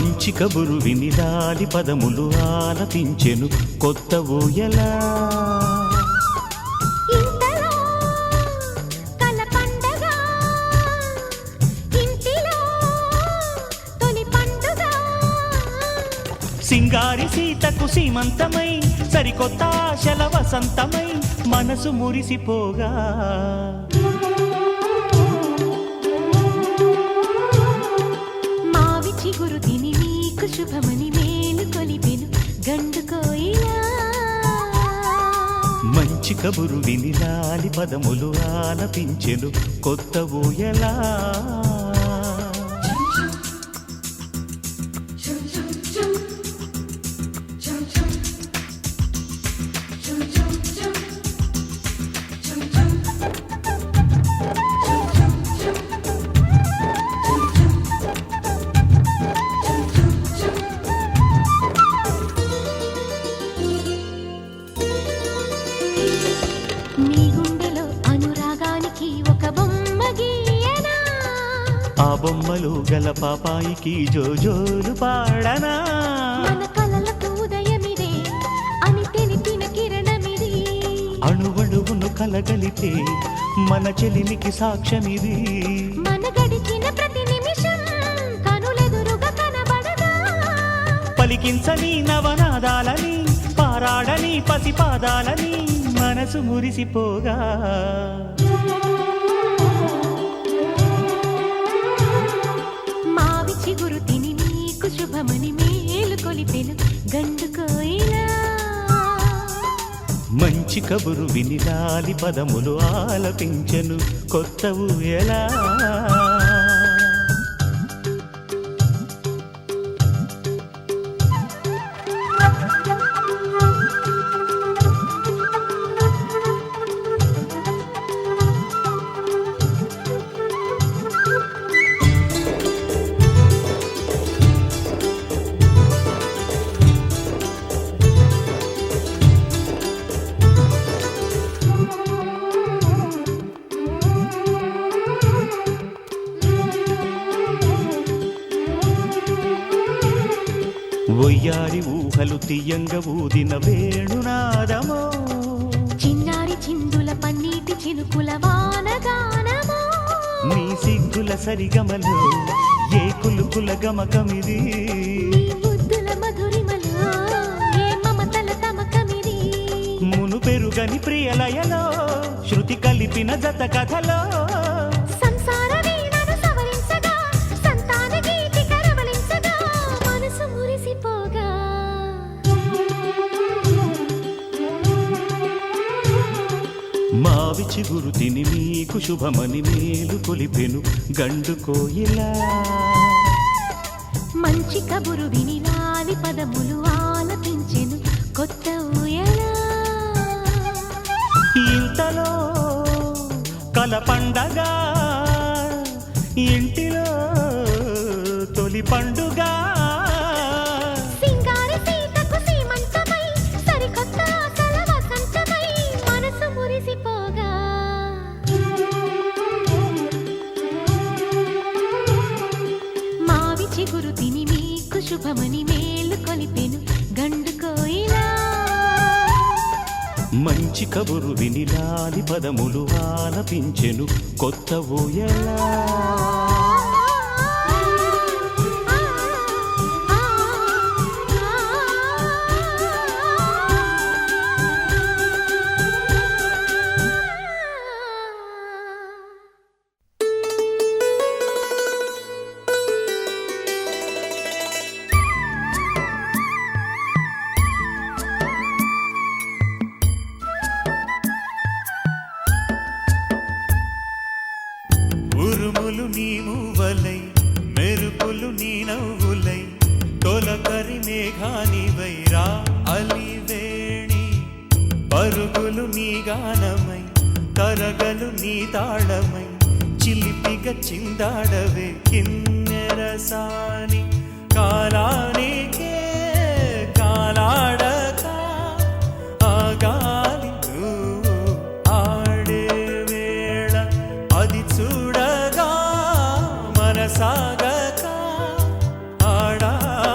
మంచి కబురు విని లాలి పదములు ఆలపించెను కొత్త ఊయలా. సింగారి సీతకు సీమంతమై సరికొత్త ఆశల వసంతమై మనసు మురిసిపోగా. మావి చిగురు తిని నీకు శుభమని మేలు కొలిపెను గండు కోయిలా. మంచి కబురు విని లాలి పదములు ఆలపించెను కొత్త ఊయలా. ఆ బొమ్మలు గల పాపాయికి జోజోలు పాడనా. మన కలలకు ఉదయమిదే అని తెలిపిన కిరణమిది. అణువణువును కలగలితే మన చెలిమికి సాక్ష్యమిది. మన గడిచిన ప్రతి నిమిషం కనులెదురుగా కనబడదా. పలికించని నవనాదాలని పారాడని పసిపాదాలని మనసు మురిసిపోగా. చిగురు తిని నీకు శుభమని మేలు కొలిపెను గండు కోయిలా. మంచి కబురు విని లాలి పదములు ఆలపించెను కొత్త ఊయలా. ఒయ్యారి ఊహలు తీయంగ ఊదిన వేణునాదమో. చిన్నారి చిందుల పన్నీటి చినుకుల వానగానమో. నీ సిగ్గుల సరిగమలు ఏ కులుకుల గమకమిది. నీ బుద్ధుల మధురిమలో ఏ మమతల తమకమిది. మును పెరుగని ప్రియలయలో శృతి కలిపిన జత కథలో. మావి చిగురు తిని నీకు శుభమని మేలు కొలిపెను గండు కోయిలా. మంచి కబురు విని లాలి పదములు ఆలపించెను కొత్త ఊయలా. ఇంతలో కల పండగ ఇంటిలో తొలి పండుగ. చిగురు తిని నీకు శుభమని మేలు కొలిపెను గండు కోయిలా. మంచి కబురు విని లాలి పదములు ఆలపించెను కొత్త ఊయలా. ఉరుములు నీ మూవలై మెరుపులు నీ నవ్వులై తొలకరి మేఘానివై రా అలివేణి. పరుగులు నీ గానమై తరగలు నీ తాళమై చిలిపిగా చిందాడవే కిన్నెరసాని. కాలానికే కాలాడక ఆగాలి నువ్వు ఆడే వేళ అది చూడగా మనసాగక ఆడాలి.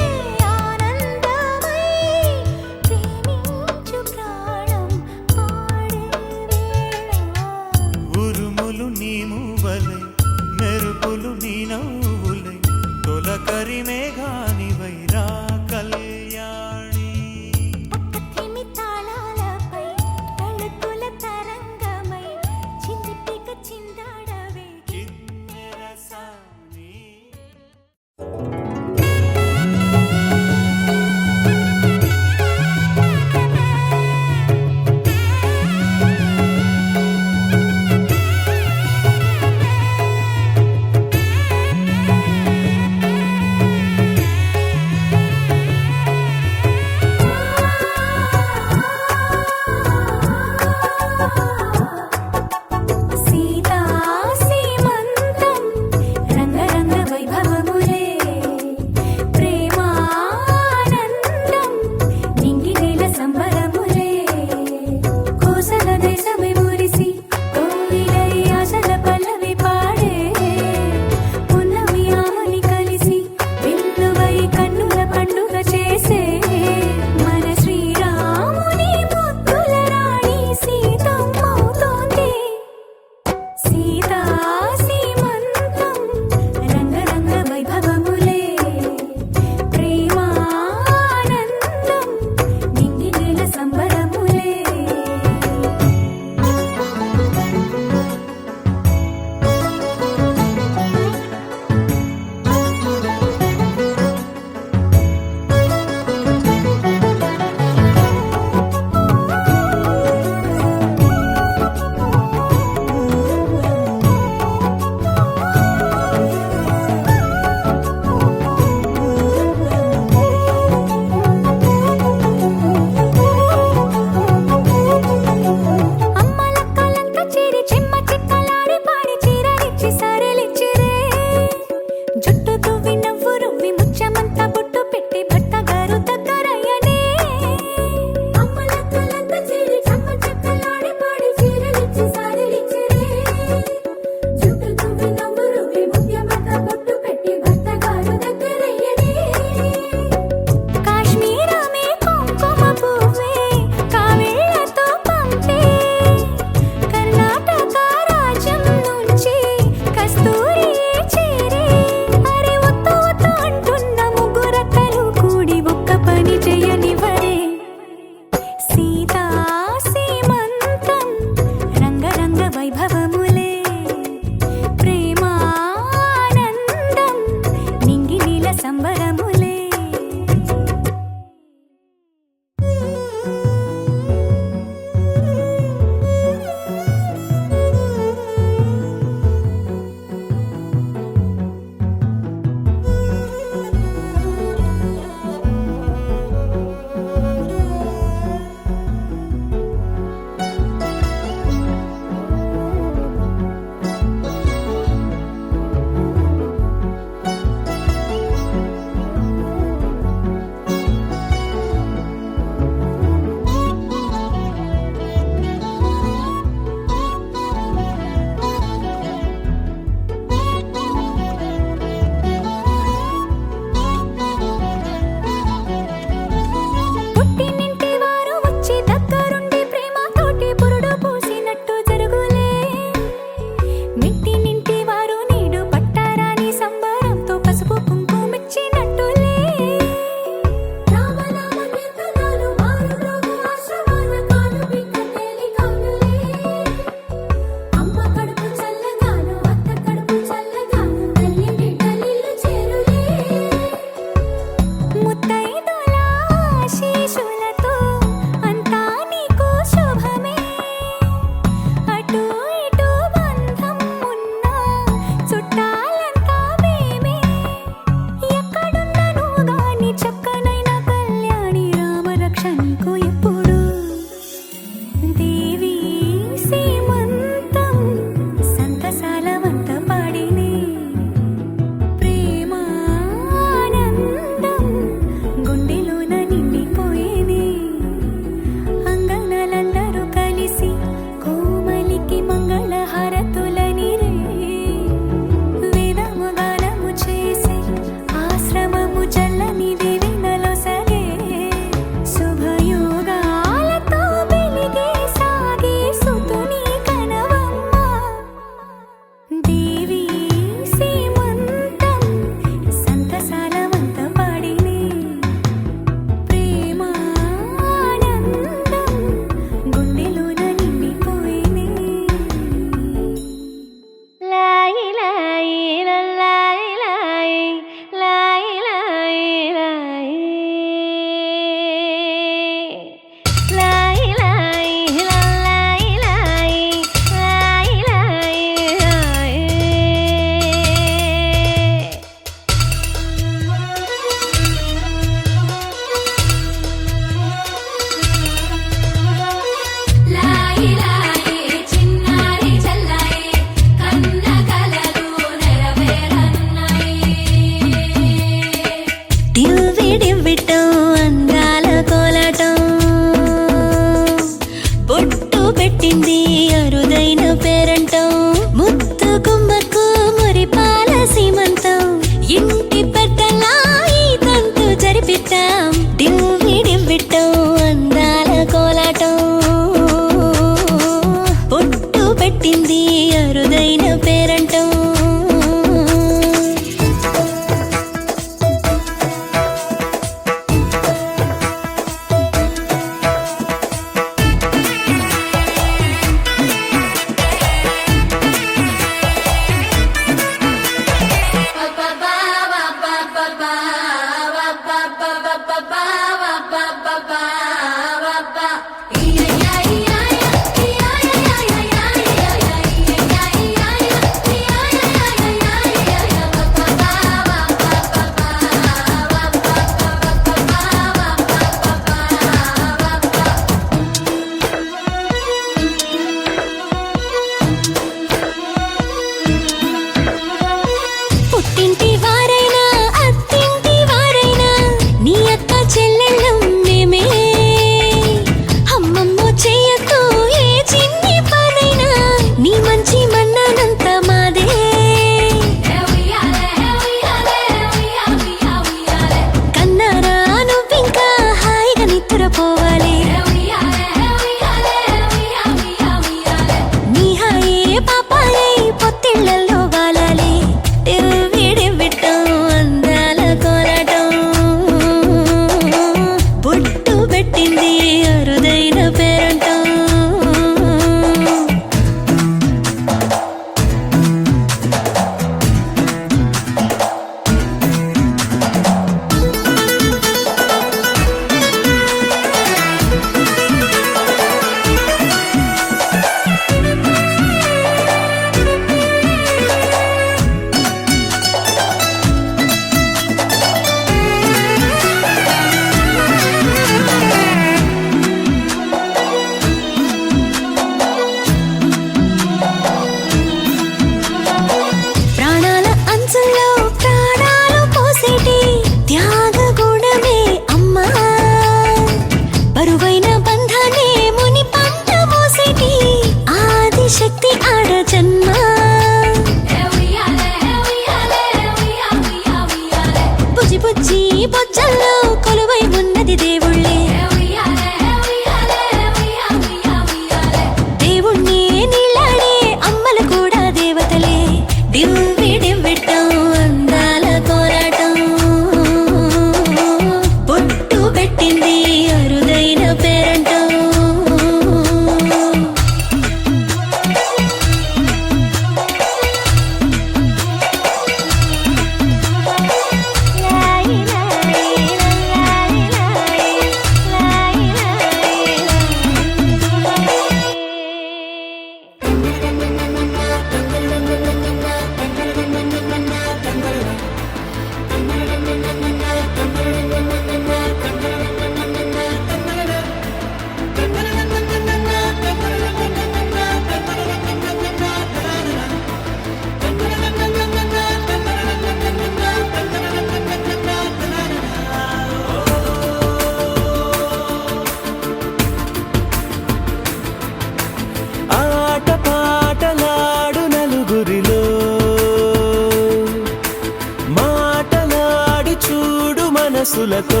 సొగసులతో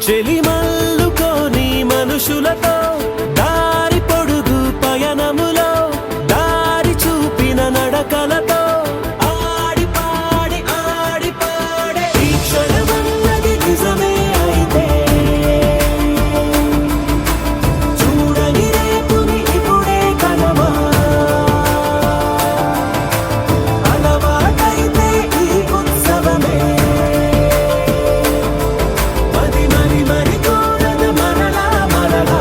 చెలిమల్లుకోని మనుషులతో దారి పొడుగు పయనములో దారి చూపిన నడకలతో ఆడి పాడి ఈ క్షణమన్నది నిజమే అయితే చూడని రేపుని ఇప్పుడే కలవా అలవాటైతే ఈ ఉత్సవమే మరి కోరద మరలా మరలా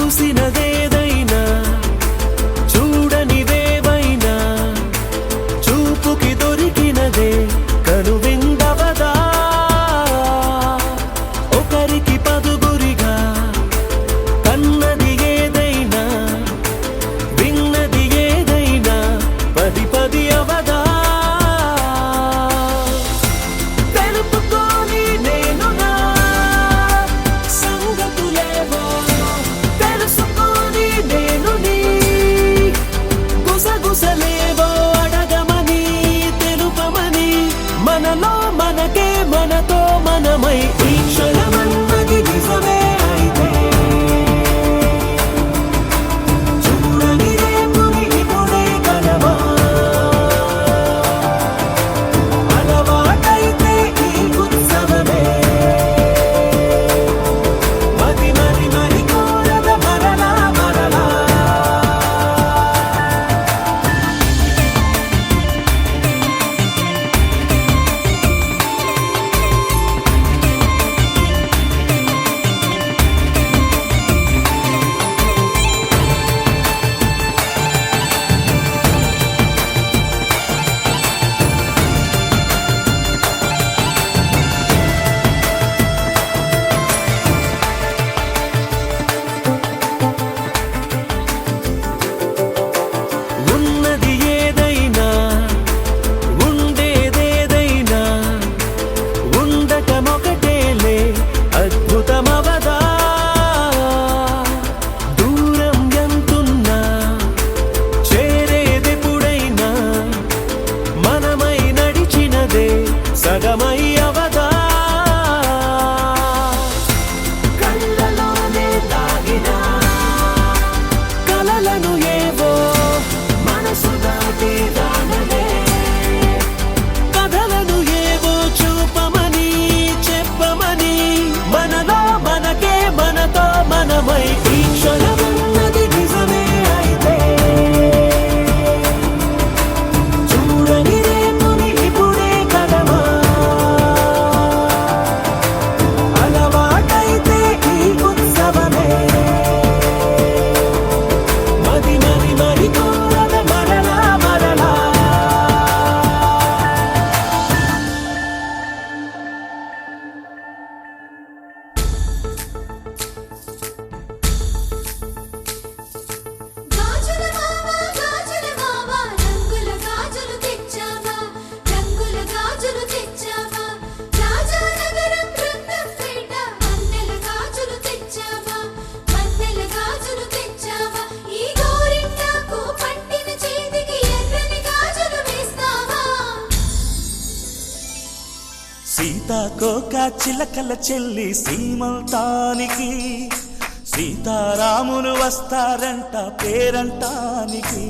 చూసినదేదైనా చూడనిదేవైనా చూపుకి దొరికినదే కనువిందవదా ఒకరికి పదుగురిగా కన్నది ఏదైనా విన్నది ఏదైనా పది పది అవదా తెలుపుకోని నేను నా సంగతులేవో తెలుసుకొని నేను నీ గుసగుసలేవో అడగమని తెలుపమని మనలో మనకే మనతో మనమై ఈ క్షణమన్నది నిజమే అయితే చూడని రేపుని ఇప్పుడే కలవా అలవాటైతే ఈ ఉత్సవమే మరి కోరద మరలా మరలా ఉన్నది ఏదైనా ఉండేదేదైనా ఉండటమొకటేలే అద్భుతమవదా దూరం ఎంతున్నా చేరేదెప్పుడైనా మనమై నడిచినదే సగమై అవదా కళ్ళలోనే దాగినా కలలను ఏవో మనసు దాటి రానలే కథలను ఏవో చూపమని చెప్పమని మనలో మనకే మనతో మనమై ఈ క్షణమన్నది నిజమే అయితే చూడని రేపుని ఇప్పుడే కలవా అలవాటైతే ఈ ఉత్సవమే మరి కోరద మరలా మరలా గాజుల మావా రంగుల గాజులు తెచ్చావా రంగుల గాజులు తెచ్చావా రాజానగరం బృందంపేట మన్నెల గాజులు తెచ్చావా మన్నెల గాజులు తెచ్చావా ఈ గోరింటాకు పట్టిన చేతికి ఎర్రని గాజులు వేస్తావా సీతాకోక చిలకల చెల్లి సీమంతానికి సీతారాములు వస్తారంట పేరంటానికి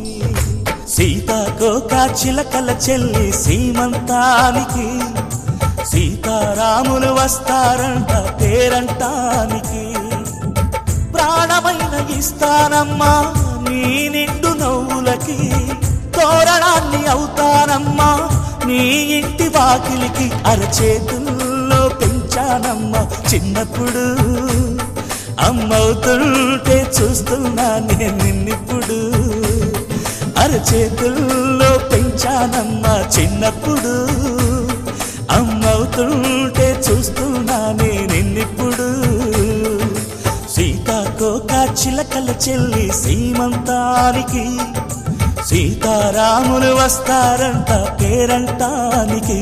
సీతాకోక చిలకల చెల్లి సీమంతానికి సీతారాములు వస్తారంట పేరంటానికి ప్రాణమైన ఇస్తానమ్మా నీ నిండు నవ్వులకి తోరణాన్ని అవుతానమ్మా నీ ఇంటి వాకిలికి అరచేతుల్లో పెంచానమ్మా చిన్నప్పుడు అమ్మవుతుంటే చూస్తున్నా నేను నిన్నిప్పుడు అరచేతుల్లో పెంచానమ్మా చిన్నప్పుడు, అమ్మవుతుంటే చూస్తున్నానే నిన్నిప్పుడు. సీతాకోక చిలకల చెల్లి సీమంతానికి, సీతారాములు వస్తారంట పేరంటానికి.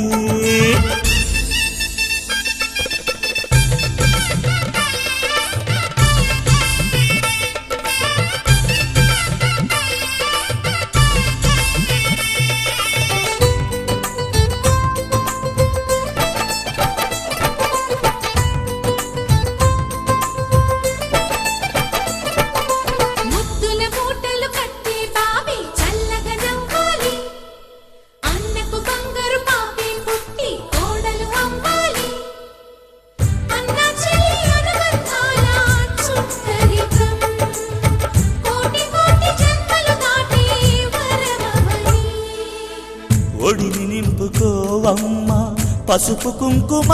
ముద్దుల మూటలు కట్టి బావి చల్లగా నవ్వాలి, అన్నకు బంగారు పాపి పుట్టి కోడలు అవ్వాలి. అన్న చెల్లి అనుబంధాల చుట్టరికం, కోటి కోటి జన్మలు దాటి వరమవని. ఒడిని నింపుకోవమ్మ పసుపు కుంకుమ,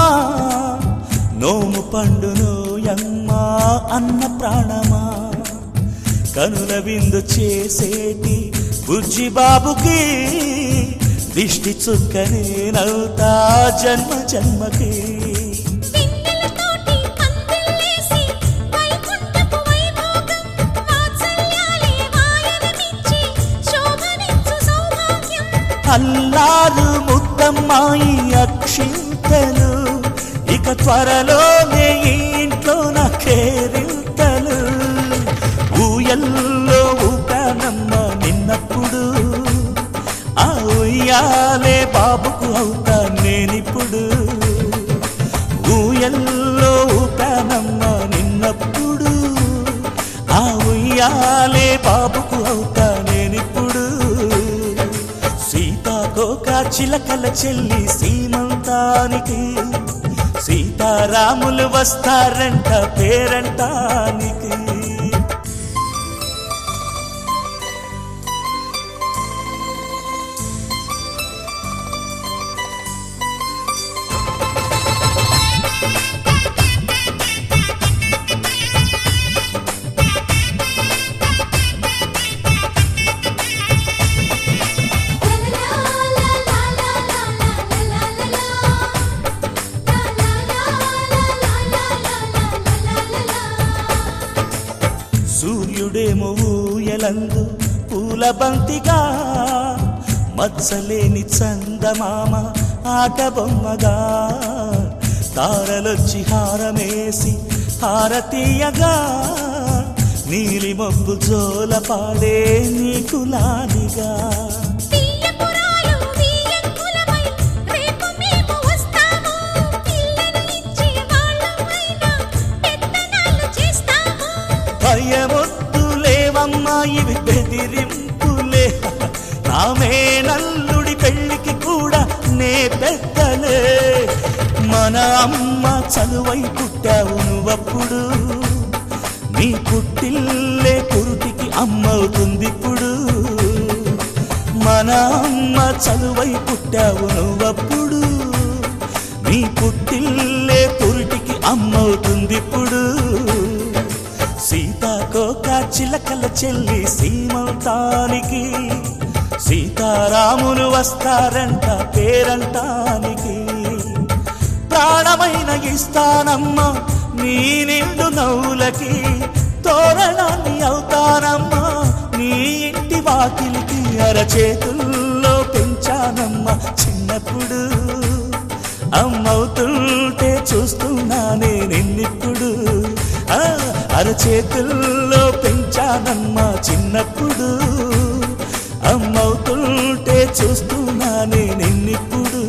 నోము పండునోయమ్మ అన్న ప్రాణమా. కనుల విందు చేసేటి బుజ్జి బాబుకి, దిష్టి చుక్కనేనవుతా జన్మ జన్మకి. పిన్నెలతోటి పందిళ్ళేసి వైకుంఠపు వైభోగం, వాత్సల్యాలే వాయనమిచ్చి శోభనిచ్చు సౌభాగ్యం. అల్లారు ముద్దమ్మాయి అక్షింతలు, ఇక త్వరలోనే ఈ ఇంట్లో నా కేరింతలు. ఊయల్లో ఊపానమ్మ నిన్నప్పుడు, ఆ ఉయ్యాలే బాబుకు అవుతా నేనిప్పుడు. ఊయల్లో ఊపానమ్మ నిన్నప్పుడు, ఆ ఉయ్యాలే బాబుకు అవుతా నేనిప్పుడు. సీతాకోక చిలకల చెల్లి సీమంతానికి, సీతారాములు వస్తారంట పేరంటానికి. సూర్యుడేమో ఊయలందు పూల బంతిగా, మత్సలేని చందమామ ఆట బొమ్మగా. తారలొచ్చి హారమేసి హారతీయగా, నీలి మబ్బు జోల పాడే నీకులానిగా. తీయపురాలు తీయంకులమై రేపు మేము వస్తాము, పిల్లను ఇచ్చే వాళ్ళమైనా పెత్తనాలు చేస్తాము. భయమొద్దులేవమ్మా ఇవి బెదిరింపులే, నామే నల్లుడి పెళ్ళికి కూడా నే పెద్దలే. మన అమ్మ చలువై పుట్టావు నువ్వప్పుడు, నీ పుట్టిల్లే పురుటికి అమ్మవుతుందిప్పుడు. మన అమ్మ చలువై పుట్టావు నువ్వప్పుడు, నీ పుట్టిల్లే పురుటికి అమ్మవుతుందిప్పుడు. సీతాకోక చిలకల చెల్లి సీమంతానికి, సీతారాములు వస్తారంట పేరంటానికి. ప్రాణమైన ఇస్తానమ్మా నీ నిండు నవ్వులకి, తోరణాన్ని అవుతానమ్మా నీ ఇంటి వాకిలికి. అరచేతుల్లో పెంచానమ్మా చిన్నప్పుడు, అమ్మవుతుంటే చూస్తున్నానే నిన్నిప్పుడు. అరచేతుల్లో పెంచానమ్మా చిన్నప్పుడు, అమ్మవుతుంటే చూస్తున్నానే నిన్నిప్పుడు.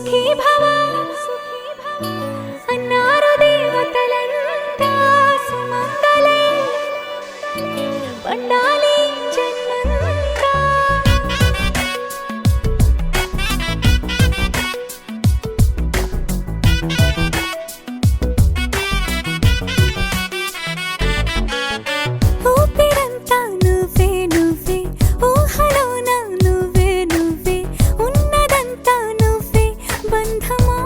సుఖీ భవ అన్నారు దేవతలంతా సుమంగళే పండాలి జన్మంతా. ఊపిరంతా నువ్వే నువ్వే ఊహలోన నువ్వే నువ్వే ఉన్నదంతా నువ్వే బంధమా.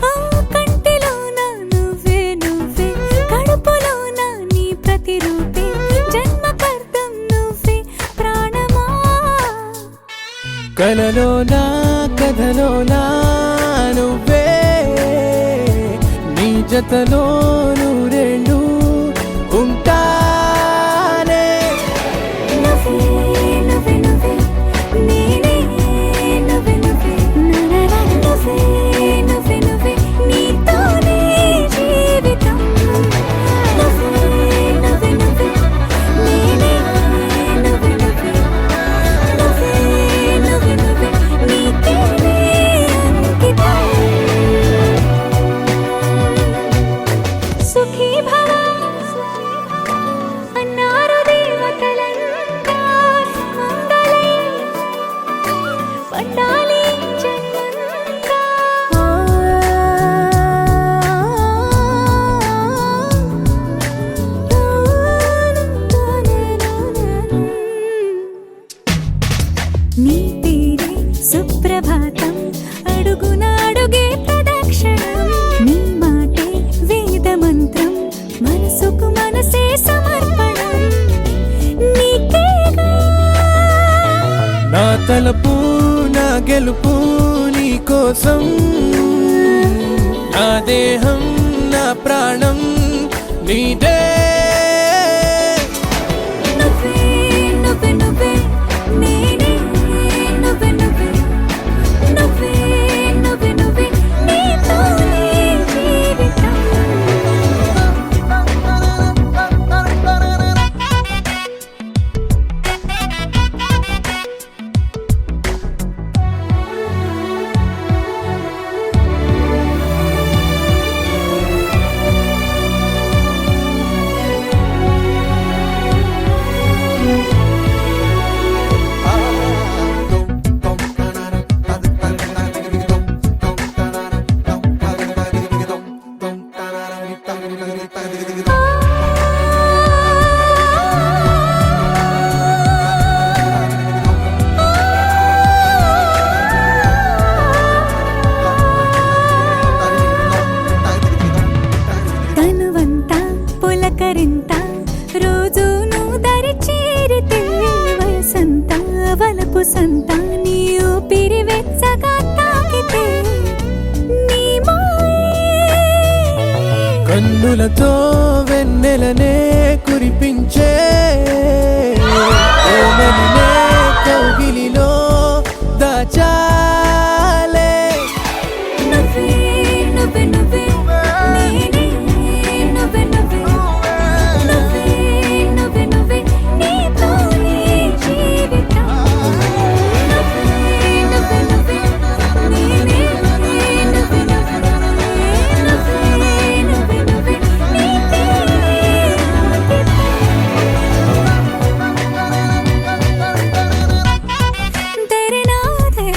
ఆ కంటిలోన నువ్వే నువ్వే కడుపులోన నీ ప్రతిరూపే జన్మకర్తం నువ్వే ప్రాణమా. కలలోనా కథలోనా నువ్వే నీ జతలో నూరేళ్ళు ఉంటానే. నువ్వే నువ్వే నువ్వే నేనే నువ్వే నువ్వే నరరా నువ్వే నువ్వే నువ్వే నీతోనే జీవితం. నువ్వే నువ్వే నువ్వే నేనే నువ్వే నువ్వే నువ్వే నువ్వే నువ్వే నీకేనే అంకితం. సుఖీ భవ అన్నారు దేవతలంతా సుమంగళే పండాలి జన్మంతా. నీ పేరే సుప్రభాతం అడుగున అడుగే ప్రదక్షిణం. నీ మాటే వేద మంత్రం మనసుకు మనసే సమర్పణం. నీకేగా నా తలపు నా గెలుపు నీ కోసం నా దేహం నా ప్రాణం నీదే. నువ్వే నువ్వే నువ్వే నేనే నువ్వే నువ్వే నువ్వే నువ్వే నువ్వే నీతోనే జీవితం. తనువంతా పులకరింత రోజు నువ్వు దరి చేరితే వయసంతా వలపు సంత నీ ఊపిరి వెచ్చగా తాకితే నీ మాయే కన్నులతో వెన్నెలనే కురిపించే ఓమనినే కౌగిలిలో దాచాలే. నువ్వే నువ్వే నువ్వే నేనే నువ్వే నువ్వే నువ్వే నువ్వే నువ్వే నీతోనే జీవితం. నువ్వే నువ్వే నువ్వే నేనే నువ్వే నువ్వే నువ్వే నువ్వే నువ్వే నీకేనే అంకితం. తెరనాదే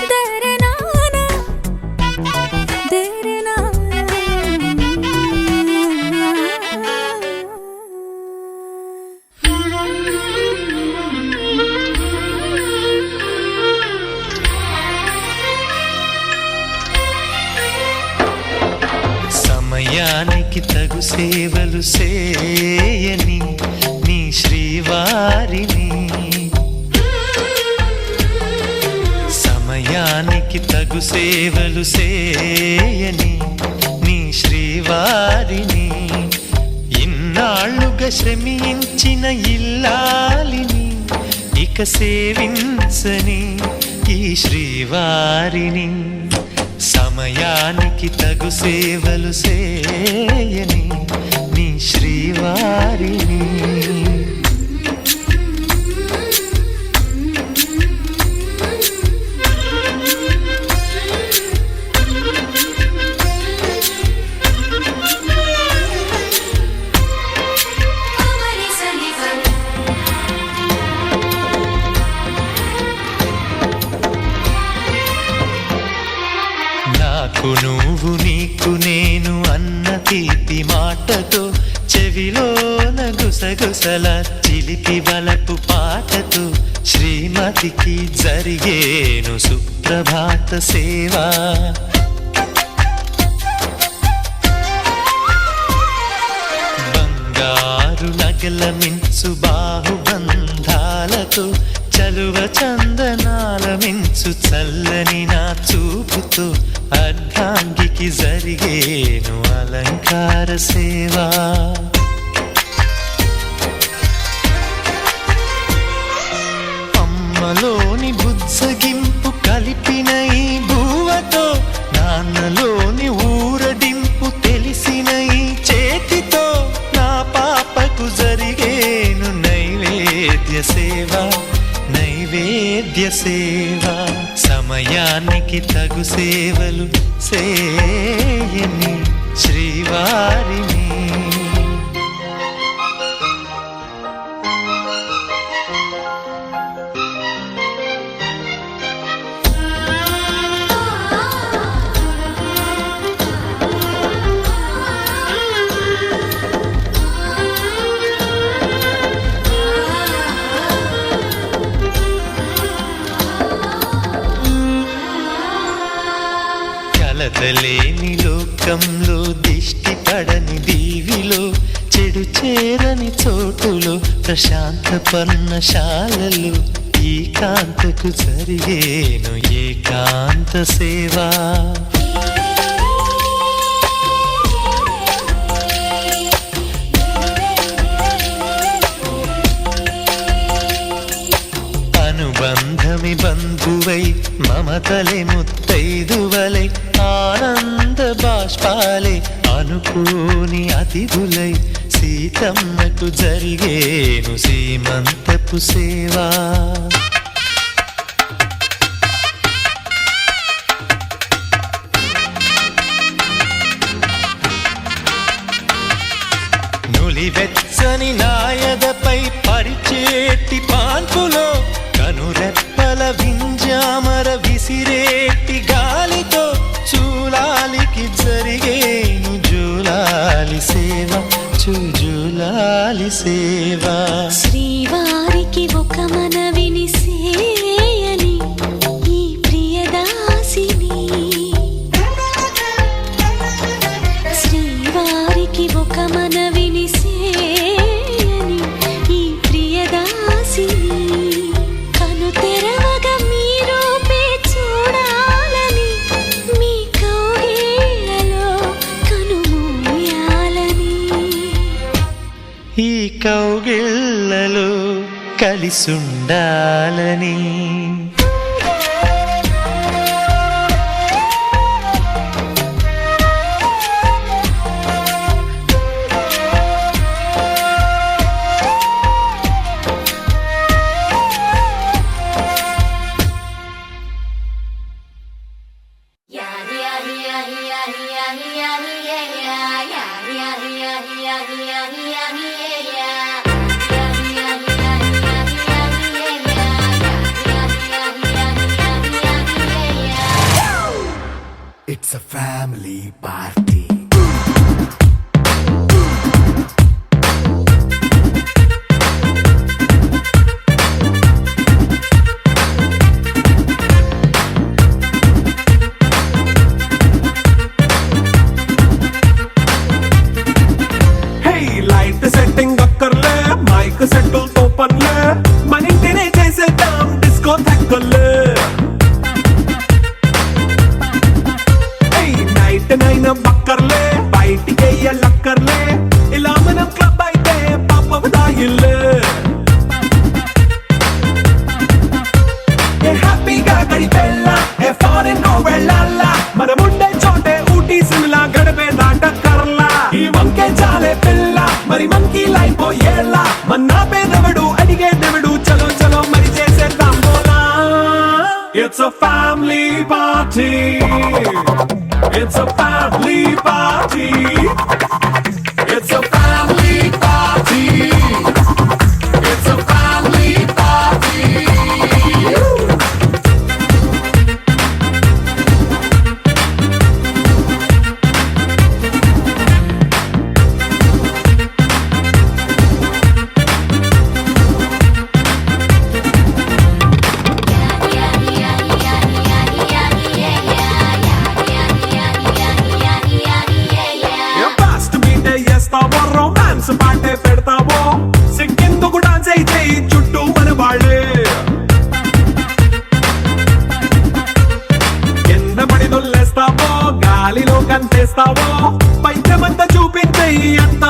తెరనానా సమయానికి తగు సేవలు చేయని నీ శ్రీవారిని. సమయానికి తగు సేవలు చేయని నీ శ్రీవారిని. ఇన్నాళ్ళుగా శ్రమించిన ఇల్లాలిని ఇక సేవించని ఈ శ్రీవారిని. సమయానికి తగు సేవలు చేయని నీ శ్రీవారిని. నాకు నువ్వు నీకు నేను అన్న తీపి మాటతో చెవిలోన గుసగుసల చిలిపి వలపు పాటతో శ్రీమతికి జరిగేను సుప్రభాత సేవా బంగారు నగల మించు బాహుబంధాలతో చలువ చందనాల మించు చల్లని నా చూపుతో అర్ధాంగికి జరిగేను అలంకార సేవా అమ్మలోని బుజ్జగింపు కలిపిన ఈ బువ్వతో నాన్నలోని ఊరడింపు తెలిసిన ఈ చేతితో నా పాపకు జరిగేను నైవేద్య సేవ నైవేద్య సేవ సమయానికి తగు సేవలు సేయని శ్రీవారిని కలతలేని లోకంలో దిష్టి పడని దీవిలో చెడు చేరని చోటులో ప్రశాంత పర్ణశాలలో ఈ కాంతకు జరిగేను ఏకాంత సేవా అనుబంధమి బంధువై మమతలే ముత్తైదువలై ఆనంద బాష్పాలే అనుకోని అతిథులై సీతమ్మకు జరిగేను సీమంతపు సేవా నులివెచ్చని నాయదపై పరిచేటి పాన్పులో కనురెప్పల వింజామర విసిరేటి గాలితో చూలాలికి జరిగేను జూలాలి సేవ జూలాలి సేవ శ్రీవారికి ఒక మనవిని సేయని ఈ ప్రియదాసిని శ్రీవారికి ఒక మనవిని సేయని ఈ ప్రియదాసిని కను తెరవగా మీ రూపే చూడాలని మీ కౌగిళ్ళలో కనుమూయాలని ఈ కౌగిళ్ళలో కలిసుండాలని It's a family party. Hey, light setting akkarle, mic settle to panle, manintine chesedam disco thakkale. నైన బక్కర్లే బయటికి లక్కర్లే ఇలా మనం క్లబ్ అయితే పాపం దాయిల్లే ఏ హ్యాపీగా గడిపెల్లా ఏ ఫారెన్ నో వెళ్ళాలా మనముండే చోటే ఊటీ సిమ్లా గడిపే దాటక్కర్లా ఈ వంకే చాలే పిల్ల మరి మంకీ లైఫ్ ఏళ్ళ మన్నా పేదవడు అడిగేదెవడు చలో చలో మరి చేసేద్దాం బోలా It's a family party. It's a family party. It's a family party. It's a family party. గంతేస్తావో పైచమంతా చూపించేయి అంత